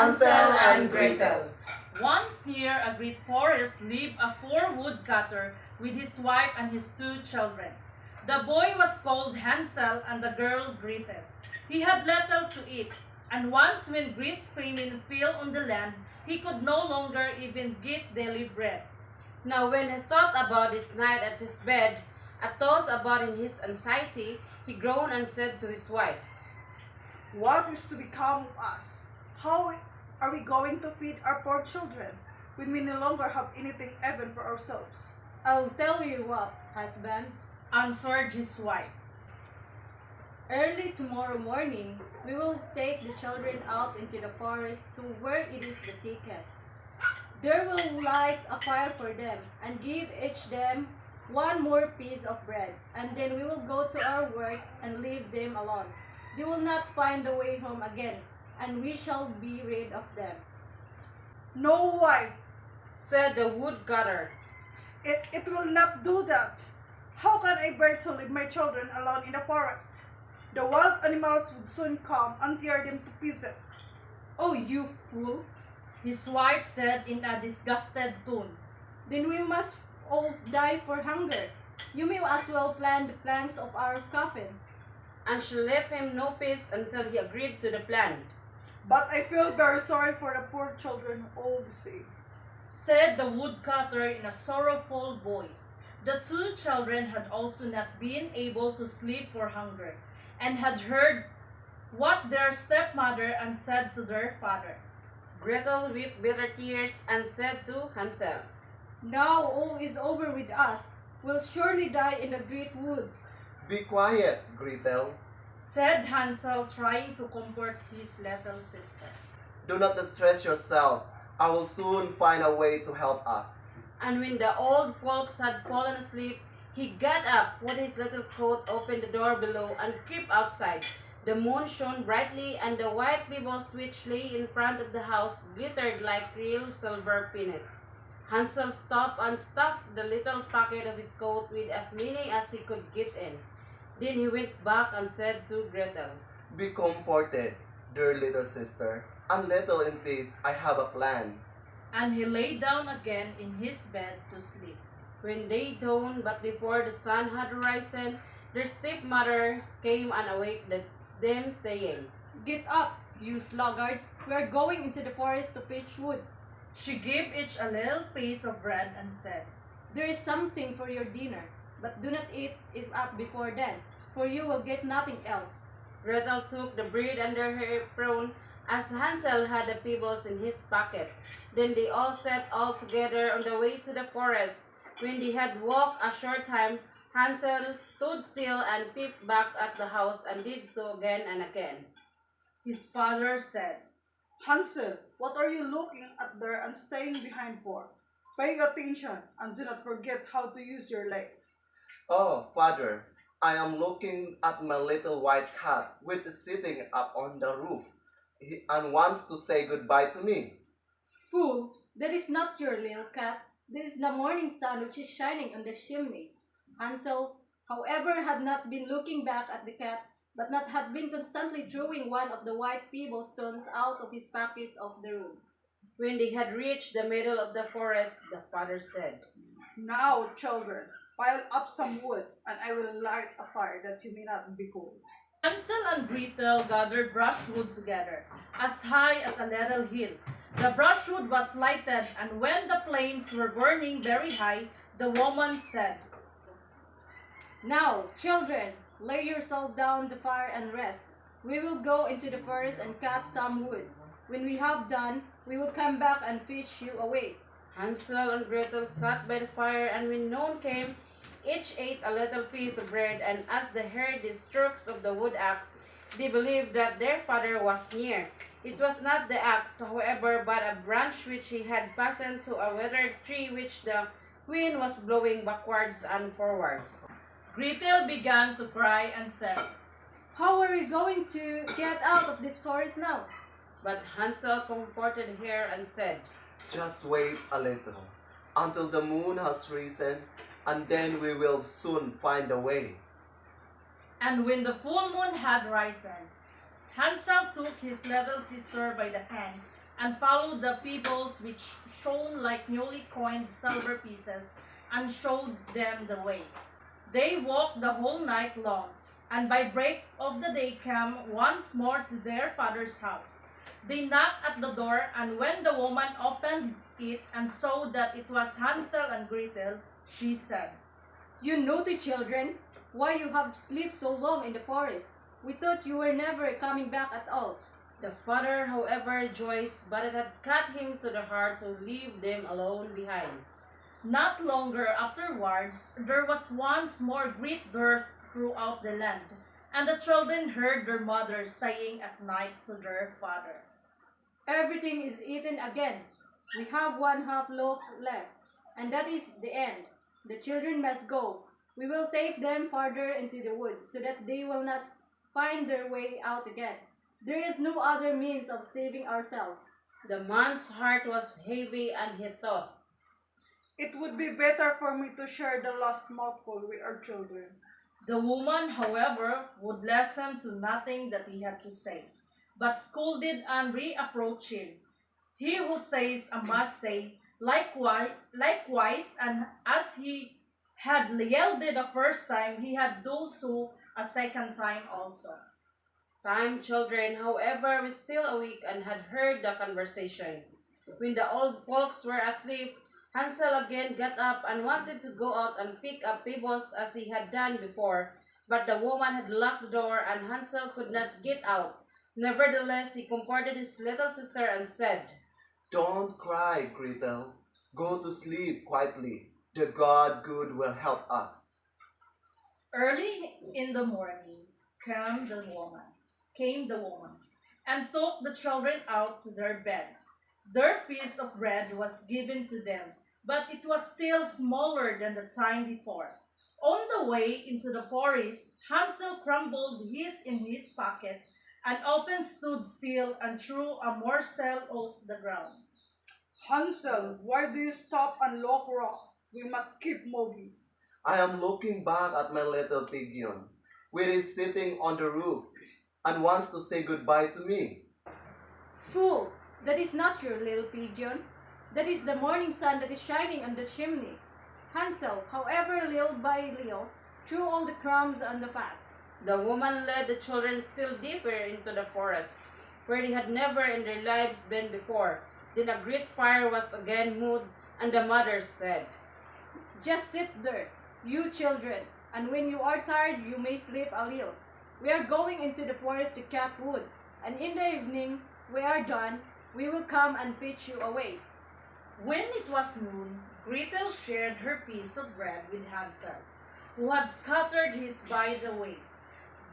Hansel and Gretel. Once near a great forest lived a poor woodcutter with his wife and his 2 children. The boy was called Hansel and the girl Gretel. He had little to eat, and once when great famine fell on the land, he could no longer even get daily bread. Now when he thought about this night at his bed, at thoughts about in his anxiety, he groaned and said to his wife, "What is to become of us? How are we going to feed our poor children when we no longer have anything even for ourselves?" I'll tell you what, husband. Answered his wife. Early tomorrow morning, we will take the children out into the forest to where it is the thickest. There will light a fire for them and give each them 1 more piece of bread, and then we will go to our work and leave them alone. They will not find the way home again, and we shall be rid of them. "No, wife, said the woodcutter. it will not do that. How can I bear to leave my children alone in the forest? The wild animals would soon come and tear them to pieces." Oh, you fool! His wife said in a disgusted tone. Then we must all die for hunger. You may as well plan the planks of our coffins. And she left him no peace until he agreed to the plan. "But I feel very sorry for the poor children all the same," said the woodcutter in a sorrowful voice. The 2 children had also not been able to sleep for hunger, and had heard what their stepmother had said to their father. Gretel wept bitter tears and said to Hansel, Now all is over with us. We'll surely die in the great woods. "Be quiet, Gretel. Said Hansel, trying to comfort his little sister. Do not distress yourself. I will soon find a way to help us." And when the old folks had fallen asleep, he got up, put his little coat, opened the door below, and crept outside. The moon shone brightly, and the white pebbles which lay in front of the house glittered like real silver pennies. Hansel stopped and stuffed the little pocket of his coat with as many as he could get in. Then he went back and said to Gretel, "Be comforted, dear little sister, and little in peace. I have a plan." And he lay down again in his bed to sleep. When day dawned, but before the sun had risen, their stepmother came and awaked them, saying, Get up, you sluggards. We are going into the forest to fetch wood. She gave each a little piece of bread and said, There is something for your dinner, but do not eat it up before then, for you will get nothing else. Gretel took the bread under her apron, as Hansel had the pebbles in his pocket. Then they all set all together on the way to the forest. When they had walked a short time, Hansel stood still and peeped back at the house and did so again and again. His father said, "Hansel, what are you looking at there and staying behind for? Pay attention and do not forget how to use your legs." "Oh, Father, I am looking at my little white cat, which is sitting up on the roof and wants to say goodbye to me." Fool, that is not your little cat. This is the morning sun which is shining on the chimneys. Hansel, however, had not been looking back at the cat, but not had been constantly throwing one of the white pebble stones out of his pocket of the room. When they had reached the middle of the forest, the father said, "Now, children, pile up some wood, and I will light a fire that you may not be cold." Hansel and Gretel gathered brushwood together, as high as a little hill. The brushwood was lighted, and when the flames were burning very high, the woman said, Now, children, lay yourself down the fire and rest. We will go into the forest and cut some wood. When we have done, we will come back and fetch you away. Hansel and Gretel sat by the fire, and when noon came, each ate a little piece of bread, and as they heard the strokes of the wood axe, they believed that their father was near. It was not the axe, however, but a branch which he had fastened to a withered tree which the wind was blowing backwards and forwards. Gretel began to cry and said, How are we going to get out of this forest now? But Hansel comforted her and said, "Just wait a little until the moon has risen, and then we will soon find a way." And when the full moon had risen, Hansel took his little sister by the hand and followed the pebbles which shone like newly coined silver pieces, and showed them the way. They walked the whole night long, and by break of the day came once more to their father's house. They knocked at the door, and when the woman opened it and saw that it was Hansel and Gretel, she said, You naughty children, why you have slept so long in the forest? We thought you were never coming back at all. The father, however, rejoiced, but it had cut him to the heart to leave them alone behind. Not longer afterwards, there was once more great dearth throughout the land, and the children heard their mother saying at night to their father, Everything is eaten again. We have one half loaf left, and that is the end. The children must go. We will take them farther into the woods so that they will not find their way out again. There is no other means of saving ourselves. The man's heart was heavy, and he thought, It would be better for me to share the last mouthful with our children. The woman, however, would listen to nothing that he had to say, but scolded and reproached him. He who says must say, likewise, and as he had yelled the first time, he had do so a second time also. Time children, however, were still awake and had heard the conversation. When the old folks were asleep, Hansel again got up and wanted to go out and pick up pebbles as he had done before, but the woman had locked the door and Hansel could not get out. Nevertheless, he comforted his little sister and said, Don't cry, Gretel. Go to sleep quietly. The God good will help us. Early in the morning came the woman, and took the children out to their beds. Their piece of bread was given to them, but it was still smaller than the time before. On the way into the forest, Hansel crumbled his in his pocket, and often stood still and threw a morsel off the ground. Hansel, why do you stop and look wrong? We must keep moving. I am looking back at my little pigeon, which is sitting on the roof and wants to say goodbye to me. Fool, that is not your little pigeon. That is the morning sun that is shining on the chimney. Hansel, however, little by little, threw all the crumbs on the path. The woman led the children still deeper into the forest, where they had never in their lives been before. Then a great fire was again moved, and the mother said, Just sit there, you children, and when you are tired, you may sleep a little. We are going into the forest to cut wood, and in the evening, we are done, we will come and fetch you away. When it was noon, Gretel shared her piece of bread with Hansel, who had scattered his by the way.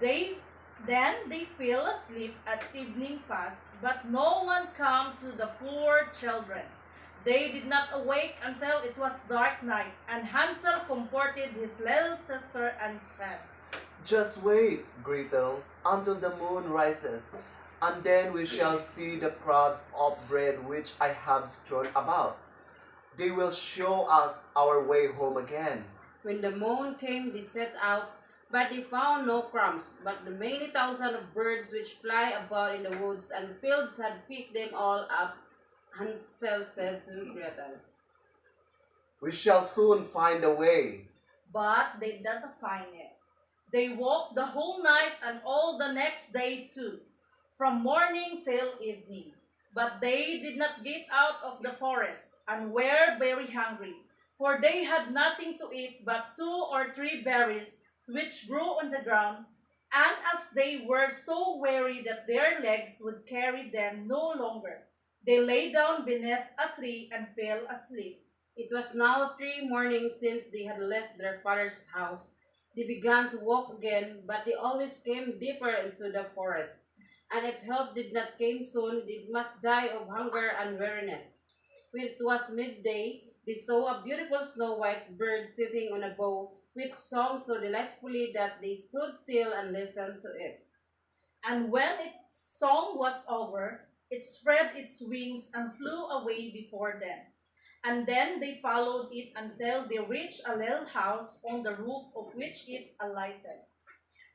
Then they fell asleep at evening past, but no one came to the poor children. They did not awake until it was dark night, and Hansel comforted his little sister and said, Just wait, Gretel, until the moon rises, and then we shall see the crumbs of bread which I have strewn about. They will show us our way home again. When the moon came, they set out, but they found no crumbs, but the many thousands of birds which fly about in the woods and fields had picked them all up. Hansel said to Gretel, We shall soon find a way. but they did not find it. They walked the whole night and all the next day too, from morning till evening. But they did not get out of the forest, and were very hungry, for they had nothing to eat but 2 or 3 berries which grew on the ground. And as they were so weary that their legs would carry them no longer, they lay down beneath a tree and fell asleep. It was now 3 mornings since they had left their father's house. They began to walk again, but they always came deeper into the forest. And if help did not come soon, they must die of hunger and weariness. When it was midday, they saw a beautiful snow-white bird sitting on a bough, which sang so delightfully that they stood still and listened to it. And when its song was over, it spread its wings and flew away before them. And then they followed it until they reached a little house on the roof of which it alighted.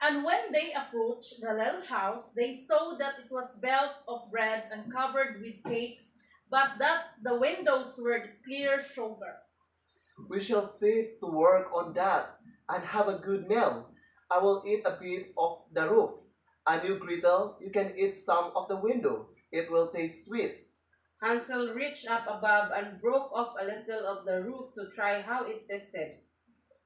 And when they approached the little house, they saw that it was built of bread and covered with cakes, but that the windows were the clear shoulder. We shall sit to work on that and have a good meal. I will eat a bit of the roof. And you, Gretel, you can eat some of the window. It will taste sweet. Hansel reached up above and broke off a little of the roof to try how it tasted.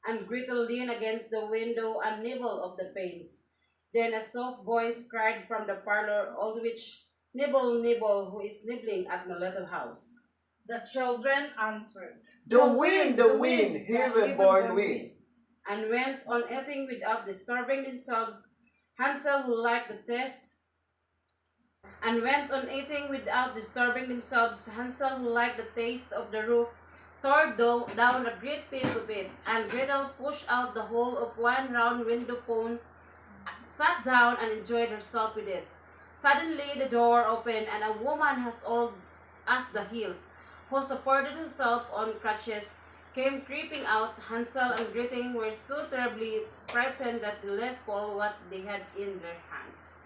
And Gretel leaned against the window and nibbled of the panes. Then a soft voice cried from the parlor, all which, "Nibble, nibble, who is nibbling at my little house?" The children answered. The wind, heaven-born wind. And went on eating without disturbing themselves. Hansel, who liked the taste, and went on eating without disturbing themselves. Hansel, who liked the taste of the roof, tore down a great piece of it, and Gretel pushed out the whole of one round window pane, sat down, and enjoyed herself with it. Suddenly the door opened, and a woman as old as the hills, who supported herself on crutches, came creeping out. Hansel and Gretel were so terribly frightened that they left fall what they had in their hands.